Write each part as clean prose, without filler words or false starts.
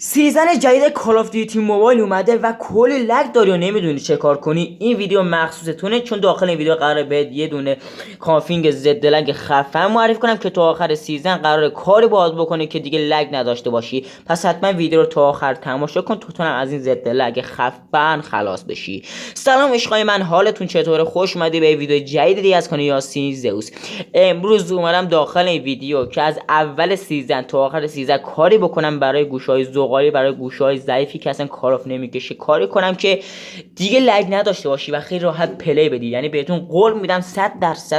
سیزن جدید کال آف دیوتی موبایل اومده و کلی لگ داری و نمیدونی چه کار کنی. این ویدیو مخصوصتونه، چون داخل این ویدیو قراره بهت یه دونه کافینگ ضد لگ خفن معرفی کنم که تا آخر سیزن قراره کاری باز بکنه که دیگه لگ نداشته باشی. پس حتما ویدیو رو تا آخر تماشا کن تا از این ضد لگ خفن خلاص بشی. سلام عشقای من، حالتون چطوره؟ خوش اومدی به ویدیو جدید دیگه از کانال یاسین زئوس. امروز اومدم داخل این ویدیو که از اول سیزن تا آخر سیزن کاری بکنم برای گوشای زغالی، برای گوشای ضعیفی که اصلا کار آف نمیکشه، کاری کنم که دیگه لگ نداشته باشی و خیلی راحت پلی بدی. یعنی بهتون قول میدم 100%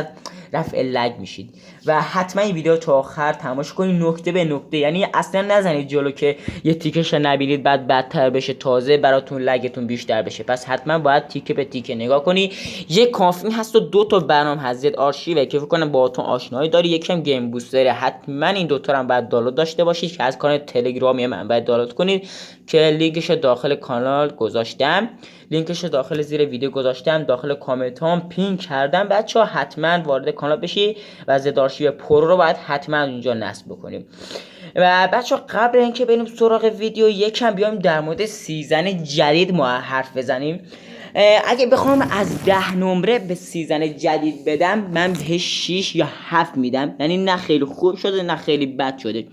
رفع لگ میشید و حتما این ویدیو تا آخر تماشا کنید نکته به نکته. یعنی اصلا نزنید جلو که یه تیکش نبینید بعد بدتر بشه، تازه براتون لگتون بیشتر بشه. پس حتما باید تیکه به تیکه نگاه کنی. یک کافین هست و 2 تا برنامه هست، آرشیوه که فکر کنم باهاتون آشنایی داری، یکم گیم بوستر. حتما این 2 تا رو هم باید دانلود داشته باشید که از کانال تلگرامی من باید دانلود کنید که لینکش داخل کانال گذاشتم، لینکش داخل زیر ویدیو گذاشتم، داخل کامنت هم پین کردم. بچه‌ها حتما وارد کانال بشی و زد آرشیو پرو رو باید حتما اونجا نصب بکنیم. و بچه‌ها قبل اینکه بریم سراغ ویدیو یکم بیایم در مورد سیزن جدید ما حرف بزنیم. اگه بخوام از 10 نمره به سیزن جدید بدم، من بهش 6 یا 7 میدم. یعنی نه خیلی خوب شده نه خیلی بد شده.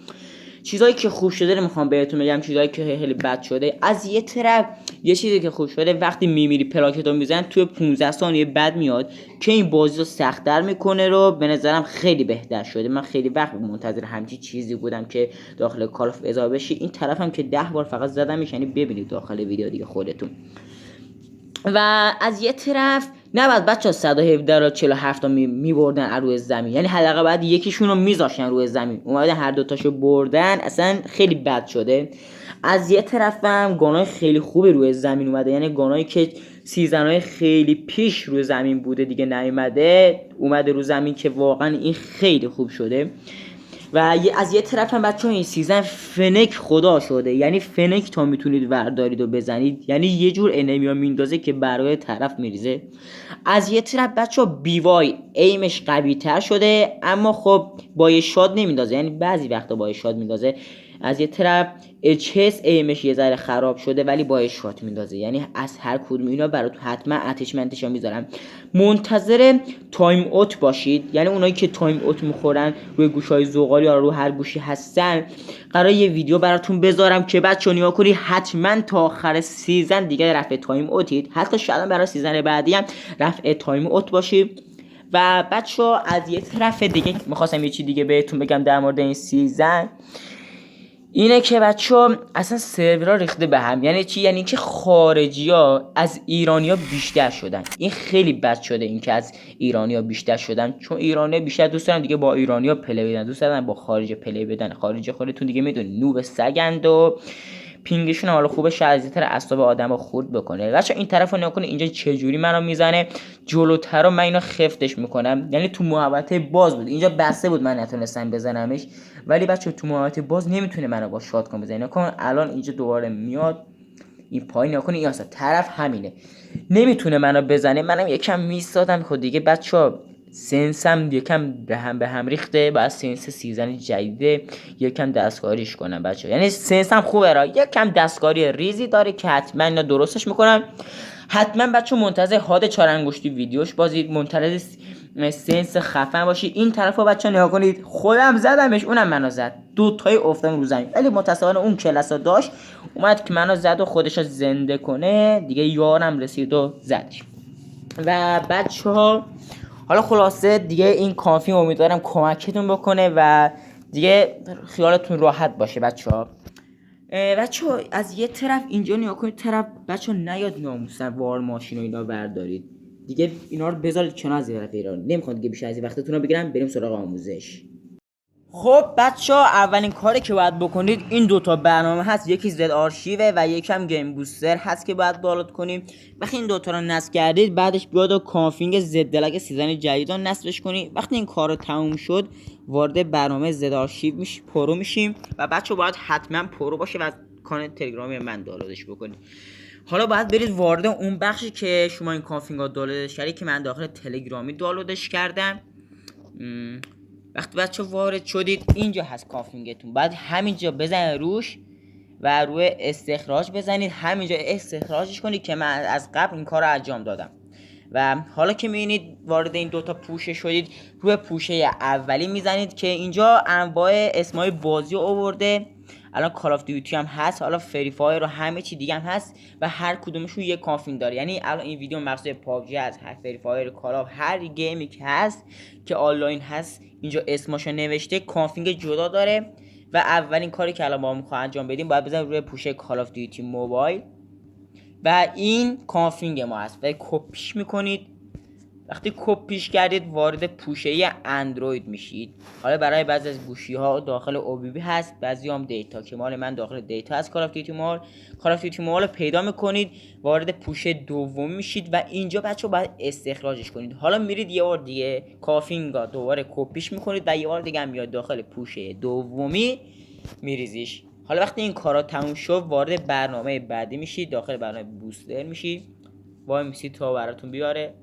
چیزایی که خوب شده رو میخوام بهتون بگم، چیزایی که خیلی بد شده. از یه طرف یه چیزی که خوب شده، وقتی میمیری پلاکتو میزنن توی 15 ثانیه بعد میاد که این بازی رو سخت‌تر میکنه، رو به نظرم خیلی بهتر شده. من خیلی وقت منتظر همچین چیزی بودم که داخل کال آف اضافه بشه. این طرفم که 10 بار فقط زدمش، یعنی ببینید داخل ویدیو دیگه خودتون. و از یه طرف نباید بچه 117 رو 47 میبردن روی زمین، یعنی حداقل بعد یکیشون رو میذاشتن روی زمین. اومدن هر دوتاشو بردن، اصلا خیلی بد شده. از یه طرف هم گانای خیلی خوبی روی زمین اومده، یعنی گانایی که سیزنهای خیلی پیش روی زمین بوده دیگه نیومده، اومده رو زمین که واقعا این خیلی خوب شده. و از یه طرف هم بچه‌ها این سیزن فنک خدا شده، یعنی فنک تا میتونید وردارید و بزنید، یعنی یه جور انمیا میندازه که برای طرف میریزه. از یه طرف بچه‌ها بیوای ایمش قوی تر شده، اما خب با یه شاد نمیندازه، یعنی بعضی وقتا با یه شاد میندازه. از یه طرف چس ایمش یه ذره خراب شده ولی با شات میندازه. یعنی از هر کدوم اینا براتون حتما اتچمنتش میذارم. منتظر تایم اوت باشید، یعنی اونایی که تایم اوت میخورن روی گوشای زغالی یا رو هر گوشی هستن، قرار یه ویدیو براتون بذارم که بچه‌ها نگاه کنید. حتما تا آخر سیزن دیگه رفع تایم اوتید، حتی شاید برای سیزن بعدی هم رفع تایم اوت باشید. و بچه‌ها از یه طرف دیگه میخواستم یه چی دیگه بهتون بگم در مورد این سیزن، اینه که بچه‌ها اصلا سرورها ریخته به هم. یعنی چی؟ یعنی که خارجی‌ها از ایرانی‌ها بیشتر شدن. این خیلی بد شده، این که از ایرانی‌ها بیشتر شدن، چون ایرانی‌ها بیشتر دوست دارن دیگه با ایرانی‌ها پلی بدن، دوست دارن با خارج پلی بدن. خارجی خودتون دیگه میدونید نوب سگند و پینگشون حالا خوبه شدیدتر اعصاب آدمو خورد بکنه. بچا این طرفو نگاه کنید، اینجا چه جوری منو میزنه جلوتر و من اینو خفتش میکنم. یعنی تو محوطه باز بود، اینجا بسته بود من نتونستم بزنمش، ولی بچا تو محوطه باز نمیتونه منو با شاتگان بزنه. نکن الان اینجا دوباره میاد این پایین، نکن این اصلا طرف همینه، نمیتونه منو بزنه. منم یکم میستادم خود دیگه. بچا سنسم یکم به هم ریخته، بعد سنس سیزن جدیده یکم دستکاریش کنم بچه. یعنی سنسم خوبه را، یکم دستکاری ریزی داره که حتما اینا درستش میکنم. حتما بچه منتظر هاد 4 انگشتی ویدیوش بازید، منتظر سنس خفن باشی. این طرفا بچه نگاه کنید، خودم زدمش، اونم منو زد، 2 تای افتادم رو زمین، ولی متاسفانه اون کلاسا داشت اومد که منو زد و خودشو زنده کنه دیگه. یارم رسید و زدش. و بچه‌ها حالا خلاصه دیگه این کافی، امیدوارم کمکتون بکنه و دیگه خیالتون راحت باشه بچه‌ها. از یه طرف اینجا نیا کنید، طرف بچه‌ها نیاد ناموسن وار ماشین و اینا بردارید دیگه، اینا رو بذارید کنار. از طرف ایران نمیخواد دیگه بیشتر از این وقتتون رو بگیرم، بریم سراغ آموزش. خب بچه‌ها اولین کاری که باید بکنید، این 2 تا برنامه هست، یکی زد آرشیوه و یکم گیم بوستر هست که باید دانلود کنیم. وقتی این 2 تا رو نصب کردید، بعدش بیاد و کانفیگ زد لگ سیزن جدید رو نصبش کنید. وقتی این کار تموم شد، وارد برنامه زد آرشیو پرو میشیم و بچه‌ها باید حتما پرو باشه و کانال تلگرامی من دانلودش بکنید. حالا باید برید وارد اون بخشی که شما این کانفیگ رو دانلودش کردید که من داخل تلگرامی دانلودش کردم. وقتی بچه وارد شدید، اینجا هست کافینگتون، بعد همینجا بزنید روش و روی استخراج بزنید، همینجا استخراجش کنید که من از قبل این کار رو انجام دادم. و حالا که میبینید وارد این دوتا پوشه شدید، روی پوشه اولی میزنید که اینجا انواع اسمای بازی آورده. الان کال آف دیوتی هم هست، حالا فری فایر و همه چی دیگه هم هست و هر کدومشون یک کافین داره. یعنی الان این ویدیو مخصوص پابجی هست، فری فایر، کال آف، هر گیمی که هست که آنلاین هست اینجا اسماشو نوشته، کافینگ جدا داره. و اولین کاری که الان ما میخوایم انجام بدیم، باید بزنید روی پوشه کال آف دیوتی موبایل و این کافینگ ما هست و کپیش میکنید. وقتی کپیش کردید وارد پوشه اندروید میشید. حالا برای بعضی از گوشی ها داخل OBB هست، بعضی هم دیتا، که مال من داخل دیتا هست. کال آف دیوتی موبایل رو پیدا میکنید، وارد پوشه دوم میشید و اینجا بچه باید استخراجش کنید. حالا میرید یه بار دیگه کافینگا دوباره کپیش میکنید و یه بار دیگه هم میاد داخل پوشه دومی میریزیش. حالا وقتی این کارا تموم شد وارد برنامه بعدی میشید، داخل برنامه بوستر میشید، وای میسید تا براتون بیاره.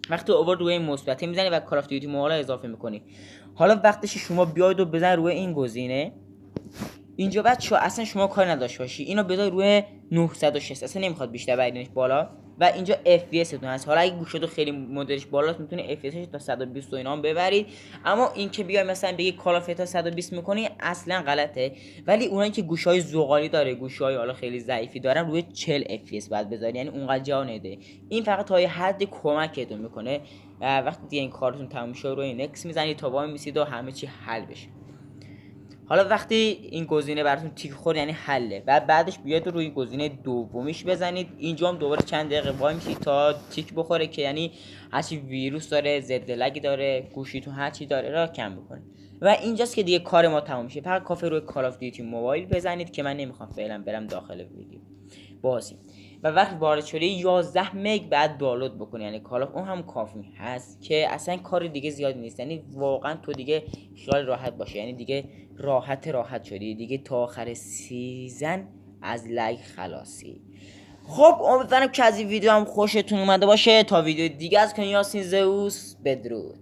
وقتی آورد روی این مثبته میزنید و کال آف دیوتی موبایل اضافه میکنید. حالا وقتش شما بیاید و بزنید روی این گزینه اینجا. بچه‌ها اصلا شما کار نداشته باشی، اینو بذار روی 960، اصلا نمیخواد بیشتر ببرینش بالا و اینجا FPS تون هست. حالا اگه گوشتو خیلی مدلش بالاست میتونی FPSش تا 120 و اینا هم ببرید، اما این که بیای مثلا بگی کال آف تا 120 میکنی اصلا غلطه. ولی اونایی که گوشای زغالی داره، گوشای حالا خیلی ضعیفی دارن، روی 40 FPS باید بذاری، یعنی اونقدر جا نده. این فقط تا یه حد کمکتون میکنه. و وقتی دیگه این کارتون تموم شه روی نکس میزنید تا وای میسید و همه چی حل بشه. حالا وقتی این گزینه براتون تیک خورد یعنی حله و بعدش بیاید روی گزینه دومیش بزنید. اینجا هم دوباره چند دقیقه وای میشید تا تیک بخوره، که یعنی هرچی ویروس داره، ضد لگ داره، گوشیتون هرچی داره را کم بکنه. و اینجاست که دیگه کار ما تموم میشه. فقط کافی روی کال آف دیوتی موبایل بزنید که من نمیخوام فعلا برم داخل ویدیو بازی. و وقتی وارد شده 11 مگ بعد دانلود بکنی، یعنی کال آف اون هم کافی هست که اصلا کار دیگه زیادی نیست. یعنی واقعا تو دیگه خیال راحت باشه، یعنی دیگه راحت شدی دیگه، تا آخر سیزن از لگ خلاصی. خب امیدوارم که از این ویدیو هم خوشتون اومده باشه. تا ویدیو دیگه از کنیاسین زئوس، بدرود.